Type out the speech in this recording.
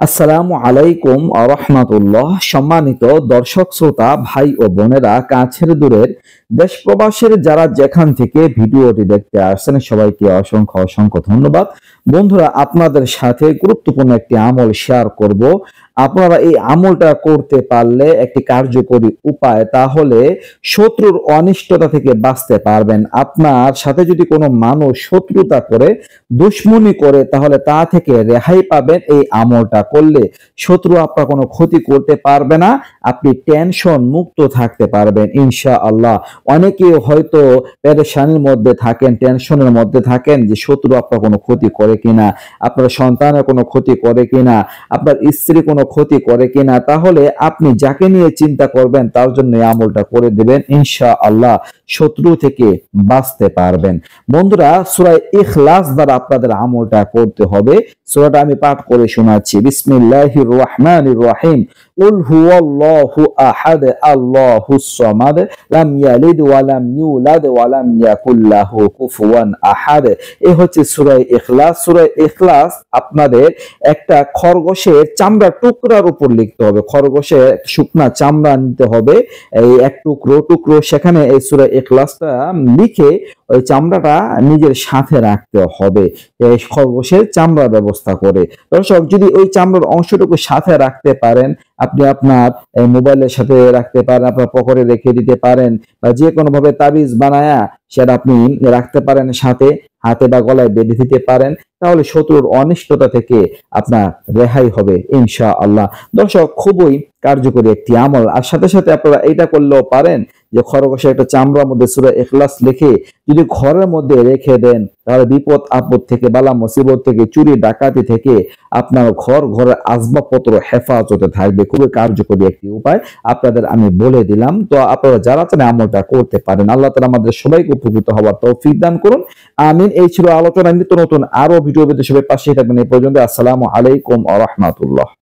আসসালামু আলাইকুম রাহমাতুল্লাহ। সম্মানিত দর্শক শ্রোতা ভাই ও বোনেরা, কাছের দূরের দেশ প্রবাসের যারা যেখান থেকে ভিডিওটি দেখতে আসছেন সবাইকে অসংখ্য অসংখ্য ধন্যবাদ। বন্ধুরা, আপনাদের সাথে গুরুত্বপূর্ণ একটি আমল শেয়ার করব। আপনারা এই আমলটা করতে পারলে একটি কার্যকরী উপায়, তাহলে শত্রুর অনিষ্টতা থেকে বাঁচতে পারবেন। আপনার সাথে যদি কোনো মানুষ শত্রুতা করে, দুশ্মনী করে, তাহলে তা থেকে রেহাই পাবেন এই আমলটা করলে। শত্রু আপনার কোনো ক্ষতি করতে পারবে না, আপনি টেনশন মুক্ত থাকতে পারবেন ইনশাআল্লাহ। অনেকে হয়তো পেরেশানির মধ্যে থাকেন, টেনশনের মধ্যে থাকেন যে শত্রু আপনার কোনো ক্ষতি করে কিনা, আপনার সন্তানের কোনো ক্ষতি করে কিনা, আপনার স্ত্রী কোনো ক্ষতি করে কিনা। তাহলে আপনি যাকে নিয়ে চিন্তা করবেন তার জন্য এই আমলটা করে দিবেন, ইনশাআল্লাহ শত্রু থেকে বাঁচতে পারবেন। বন্ধুরা, সূরা ইখলাস দ্বারা আপনাদের আমলটা করতে হবে। সূরাটা আমি পাঠ করে শোনাচ্ছি। বিসমিল্লাহির রহমানির রহিম। কুল হুয়াল্লাহু আহাদ আল্লাহুস সামাদ লাম ইয়ালিদ ওয়া লাম ইউলাদ ওয়া লাম ইয়াকুল লাহু কুফুয়ান আহাদ। এই হচ্ছে সূরা ইখলাস। সূরা ইখলাস আপনাদের একটা খরগোশের চামড়ার টুকরার উপর লিখতে হবে। খরগোশের শুকনা চামড়া নিতে হবে, এই এক টুকরো টুকরো, সেখানে এই সূরা ইখলাসটা লিখে ওই চামড়াটা নিজের সাথে রাখতে হবে, এই খরগোশের চামড়া ব্যবস্থা করে। দর্শক, যদি ওই চামড়ার অংশটুকু সাথে রাখতে পারেন, আপনি আপনার মোবাইলের সাথে রাখতে পারেন, আপনার পকেটে রেখে দিতে পারেন, বা যে কোনো ভাবে তাবিজ বানায়া সেটা আপনি রাখতে পারেন সাথে, হাতে বা গলায় বেঁধে দিতে পারেন, তাহলে শত্রুর অনিষ্টতা থেকে আপনার রেহাই হবে ইনশাআল্লাহ। দর্শক, খুবই কার্যকরী একটি আমল। আর সাথে সাথে আপনারা এইটা করলেও পারেন যে খরগোশের একটা চামড়ার মধ্যে সূরা ইখলাস লিখে যদি ঘরের মধ্যে রেখে দেন, তাহলে বিপদ আপদ থেকে, বালা মুসিবত থেকে, চুরি ডাকাতি থেকে আপনার ঘরের আসবাবপত্র হেফাজতে থাকবে। খুবই কার্যকরী একটি উপায় আপনাদের আমি বলে দিলাম। তো আপনারা যারা চান আমলটা করতে পারেন। আল্লাহ তাআলা আমাদের সবাইকে উপকৃত হওয়ার তৌফিক দান করুন, আমিন। এই ছিল আলোচনা। নিত্য নতুন আরো ভিডিও পেতে সবাই পাশে থাকবেন। এই পর্যন্ত আসসালামু আলাইকুম ওয়া রাহমাতুল্লাহ।